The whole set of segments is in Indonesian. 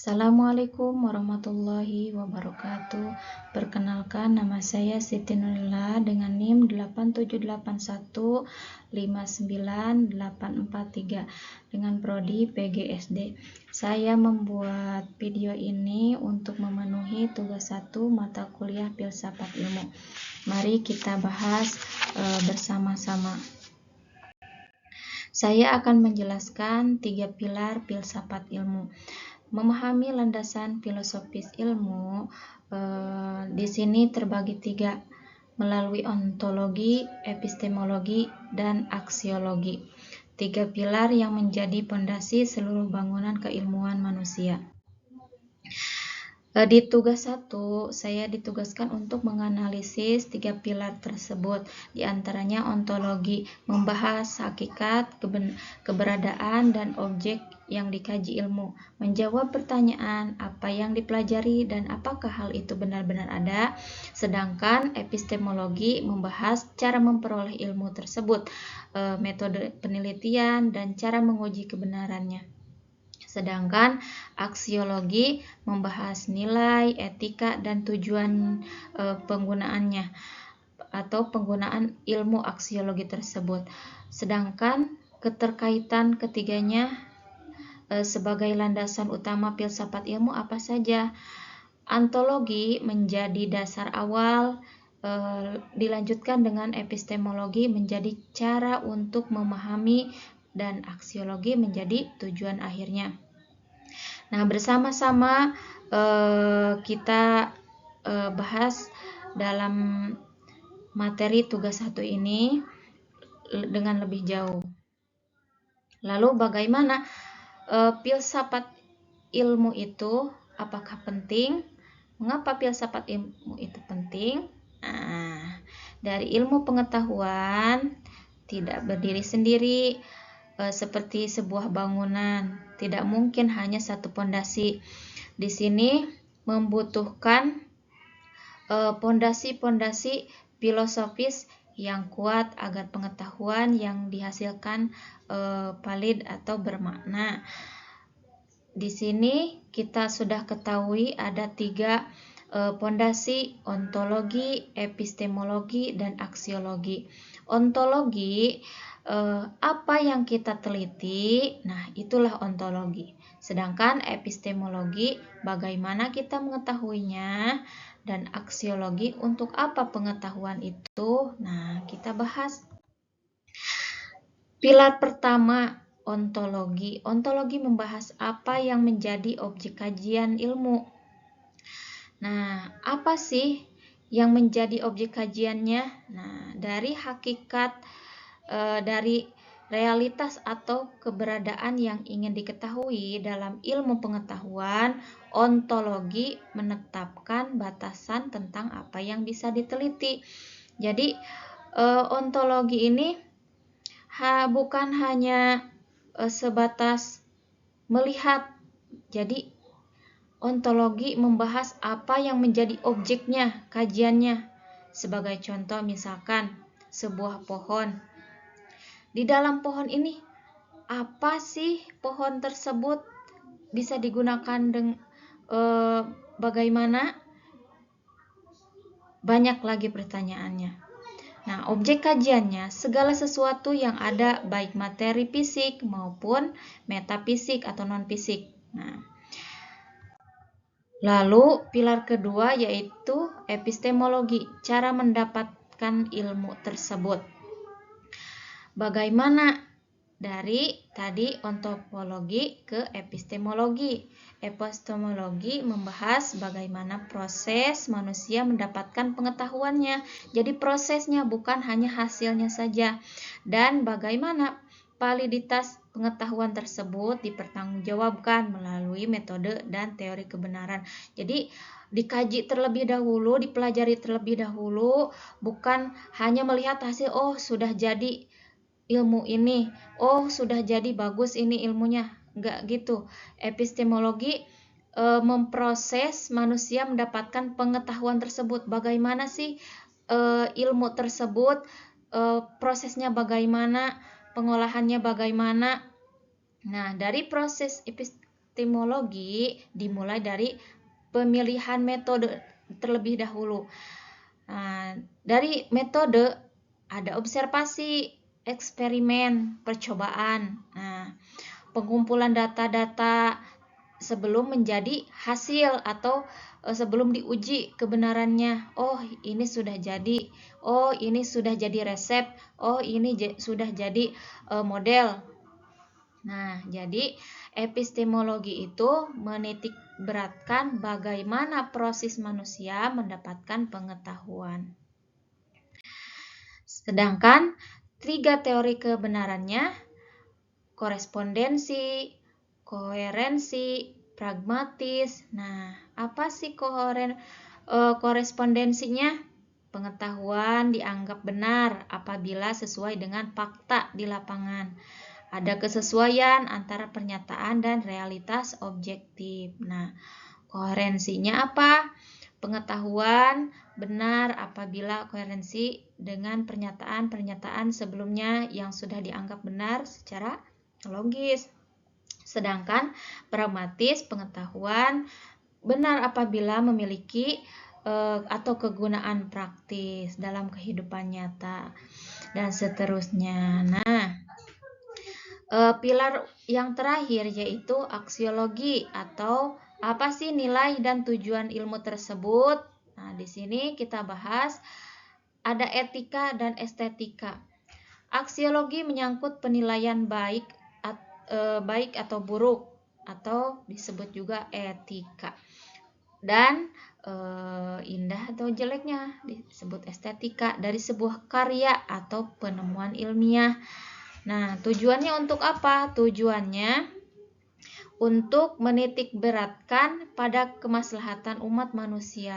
Assalamualaikum warahmatullahi wabarakatuh. Perkenalkan, nama saya Siti Nurila dengan NIM 8781598443 dengan prodi PGSD. Saya membuat video ini untuk memenuhi tugas 1 mata kuliah Filsafat Ilmu. Mari kita bahas bersama-sama. Saya akan menjelaskan 3 pilar filsafat ilmu. Memahami landasan filosofis ilmu di sini terbagi 3 melalui ontologi, epistemologi, dan aksiologi. 3 pilar yang menjadi pondasi seluruh bangunan keilmuan manusia. Di tugas 1, saya ditugaskan untuk menganalisis 3 pilar tersebut. Di antaranya ontologi, membahas hakikat, keberadaan, dan objek yang dikaji ilmu. Menjawab pertanyaan apa yang dipelajari dan apakah hal itu benar-benar ada. Sedangkan epistemologi membahas cara memperoleh ilmu tersebut, metode penelitian, dan cara menguji kebenarannya. Sedangkan aksiologi membahas nilai, etika, dan tujuan penggunaannya atau penggunaan ilmu aksiologi tersebut. Sedangkan keterkaitan ketiganya sebagai landasan utama filsafat ilmu apa saja? Ontologi menjadi dasar awal, dilanjutkan dengan epistemologi menjadi cara untuk memahami, dan aksiologi menjadi tujuan akhirnya. Nah, bersama-sama kita bahas dalam materi tugas 1 ini dengan lebih jauh. Lalu bagaimana filsafat ilmu itu? Apakah penting? Mengapa filsafat ilmu itu penting? Nah, dari ilmu pengetahuan tidak berdiri sendiri seperti sebuah bangunan. Tidak mungkin hanya satu pondasi. Di sini membutuhkan pondasi-pondasi filosofis yang kuat agar pengetahuan yang dihasilkan valid atau bermakna. Di sini kita sudah ketahui ada 3 pondasi: ontologi, epistemologi, dan aksiologi. Ontologi, apa yang kita teliti, nah itulah ontologi. Sedangkan epistemologi, bagaimana kita mengetahuinya, dan aksiologi, untuk apa pengetahuan itu. Nah, kita bahas. Pilar pertama, ontologi. Ontologi membahas apa yang menjadi objek kajian ilmu. Nah, apa sih yang menjadi objek kajiannya? Nah, dari hakikat, dari realitas atau keberadaan yang ingin diketahui dalam ilmu pengetahuan, ontologi menetapkan batasan tentang apa yang bisa diteliti. Jadi, ontologi ini bukan hanya sebatas melihat. Jadi, ontologi membahas apa yang menjadi objeknya, kajiannya. Sebagai contoh, misalkan sebuah pohon. Di dalam pohon ini, apa sih pohon tersebut bisa digunakan bagaimana? Banyak lagi pertanyaannya. Nah, objek kajiannya segala sesuatu yang ada, baik materi fisik maupun metafisik atau non-fisik. Nah, lalu pilar kedua yaitu epistemologi, cara mendapatkan ilmu tersebut. Bagaimana dari tadi ontologi ke epistemologi. Epistemologi membahas bagaimana proses manusia mendapatkan pengetahuannya. Jadi prosesnya, bukan hanya hasilnya saja. Dan bagaimana validitas pengetahuan tersebut dipertanggungjawabkan melalui metode dan teori kebenaran. Jadi dikaji terlebih dahulu, dipelajari terlebih dahulu, bukan hanya melihat hasil, oh sudah jadi ilmu ini, oh sudah jadi bagus ini ilmunya. Enggak gitu. Epistemologi memproses manusia mendapatkan pengetahuan tersebut. Bagaimana sih ilmu tersebut, prosesnya bagaimana, pengolahannya bagaimana. Nah, dari proses epistemologi dimulai dari pemilihan metode terlebih dahulu. Nah, dari metode ada observasi, eksperimen, percobaan. Nah, pengumpulan data-data sebelum menjadi hasil atau sebelum diuji kebenarannya. Oh, ini sudah jadi. Oh, ini sudah jadi resep. Oh, ini sudah jadi model. Nah, jadi epistemologi itu menitik beratkan bagaimana proses manusia mendapatkan pengetahuan. Sedangkan 3 teori kebenarannya, korespondensi, koherensi, pragmatis. Nah, apa sih korespondensinya? Pengetahuan dianggap benar apabila sesuai dengan fakta di lapangan. Ada kesesuaian antara pernyataan dan realitas objektif. Nah, koherensinya apa? Pengetahuan benar apabila koherensi dengan pernyataan-pernyataan sebelumnya yang sudah dianggap benar secara logis. Sedangkan pragmatis, pengetahuan benar apabila memiliki atau kegunaan praktis dalam kehidupan nyata dan seterusnya. Nah, pilar yang terakhir yaitu aksiologi atau apa sih nilai dan tujuan ilmu tersebut. Nah, di sini kita bahas ada etika dan estetika. Aksiologi menyangkut penilaian baik atau buruk atau disebut juga etika. Dan indah atau jeleknya disebut estetika dari sebuah karya atau penemuan ilmiah. Nah, tujuannya untuk apa? Tujuannya untuk menitik beratkan pada kemaslahatan umat manusia.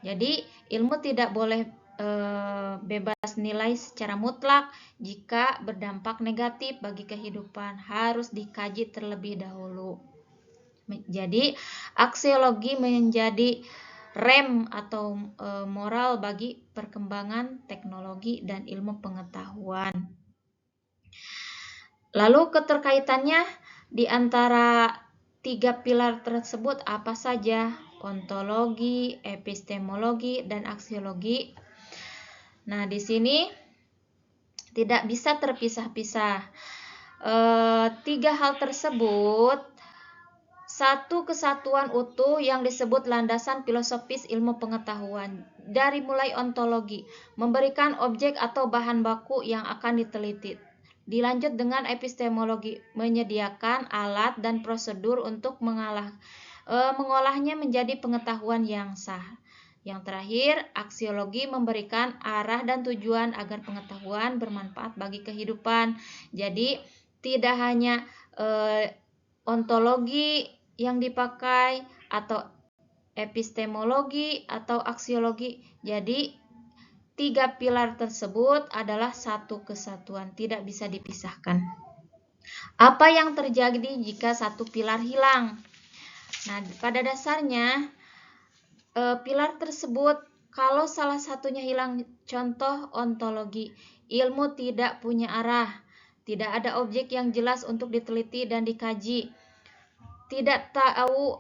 Jadi, ilmu tidak boleh bebas nilai secara mutlak jika berdampak negatif bagi kehidupan, harus dikaji terlebih dahulu. Jadi, aksiologi menjadi rem atau moral bagi perkembangan teknologi dan ilmu pengetahuan. Lalu keterkaitannya di antara 3 pilar tersebut apa saja? Ontologi, epistemologi, dan aksiologi. Nah, di sini tidak bisa terpisah-pisah. 3 hal tersebut satu kesatuan utuh yang disebut landasan filosofis ilmu pengetahuan. Dari mulai ontologi, memberikan objek atau bahan baku yang akan diteliti. Dilanjut dengan epistemologi, menyediakan alat dan prosedur untuk mengolahnya menjadi pengetahuan yang sah. Yang terakhir, aksiologi memberikan arah dan tujuan agar pengetahuan bermanfaat bagi kehidupan. Jadi, tidak hanya ontologi yang dipakai atau epistemologi atau aksiologi. Jadi 3 pilar tersebut adalah satu kesatuan, tidak bisa dipisahkan. Apa yang terjadi jika satu pilar hilang? Nah, pada dasarnya pilar tersebut kalau salah satunya hilang, contoh ontologi, ilmu tidak punya arah, tidak ada objek yang jelas untuk diteliti dan dikaji, tidak tahu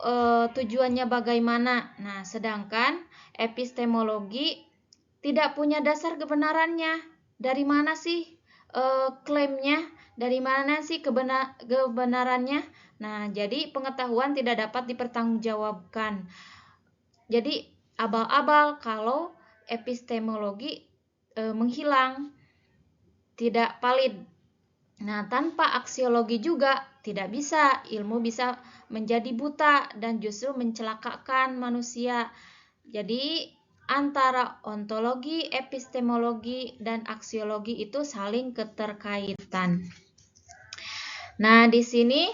tujuannya bagaimana. Nah, sedangkan epistemologi tidak punya dasar kebenarannya. Dari mana sih klaimnya? Dari mana sih kebenarannya? Nah, jadi pengetahuan tidak dapat dipertanggungjawabkan. Jadi abal-abal kalau epistemologi menghilang, tidak valid. Nah, tanpa aksiologi juga tidak bisa, ilmu bisa menjadi buta dan justru mencelakakan manusia. Jadi, antara ontologi, epistemologi, dan aksiologi itu saling keterkaitan. Nah, di sini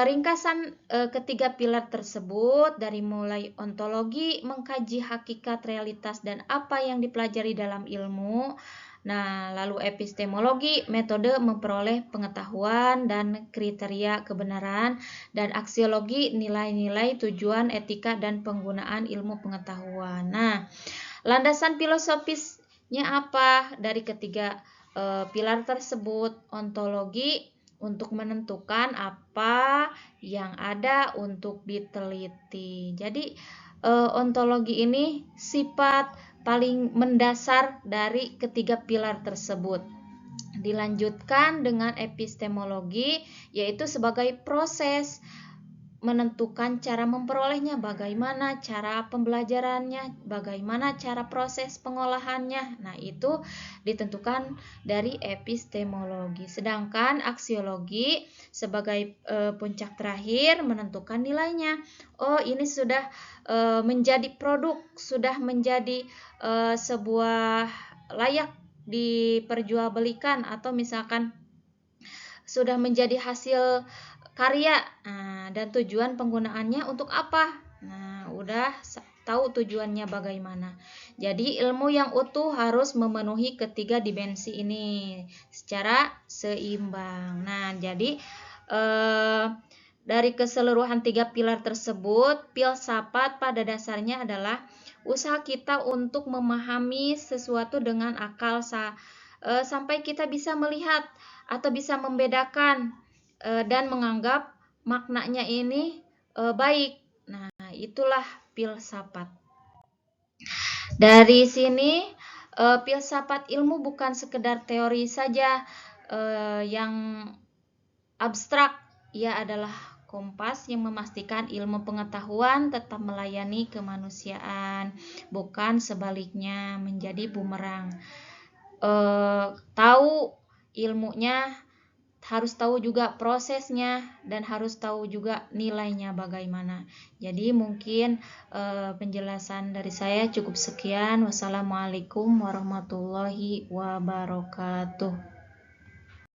ringkasan ketiga pilar tersebut dari mulai ontologi, mengkaji hakikat, realitas, dan apa yang dipelajari dalam ilmu. Nah, lalu epistemologi, metode memperoleh pengetahuan dan kriteria kebenaran, dan aksiologi, nilai-nilai, tujuan, etika, dan penggunaan ilmu pengetahuan. Nah, landasan filosofisnya apa dari ketiga pilar tersebut? Ontologi untuk menentukan apa yang ada untuk diteliti. Jadi ontologi ini sifat paling mendasar dari ketiga pilar tersebut. Dilanjutkan dengan epistemologi, yaitu sebagai proses menentukan cara memperolehnya, bagaimana cara pembelajarannya, bagaimana cara proses pengolahannya. Nah, itu ditentukan dari epistemologi. Sedangkan aksiologi sebagai puncak terakhir menentukan nilainya. Oh, ini sudah menjadi produk, sudah menjadi sebuah layak diperjualbelikan, atau misalkan sudah menjadi hasil karya. Nah, dan tujuan penggunaannya untuk apa? Nah, udah tahu tujuannya bagaimana. Jadi ilmu yang utuh harus memenuhi ketiga dimensi ini secara seimbang. Nah, jadi dari keseluruhan tiga pilar tersebut, filsafat pada dasarnya adalah usaha kita untuk memahami sesuatu dengan akal sampai kita bisa melihat atau bisa membedakan dan menganggap maknanya ini baik. Nah, itulah filsafat. Dari sini filsafat ilmu bukan sekedar teori saja yang abstrak. Ia adalah kompas yang memastikan ilmu pengetahuan tetap melayani kemanusiaan, bukan sebaliknya menjadi bumerang. Tahu ilmunya, harus tahu juga prosesnya, dan harus tahu juga nilainya bagaimana. Jadi mungkin penjelasan dari saya cukup sekian. Wassalamualaikum warahmatullahi wabarakatuh.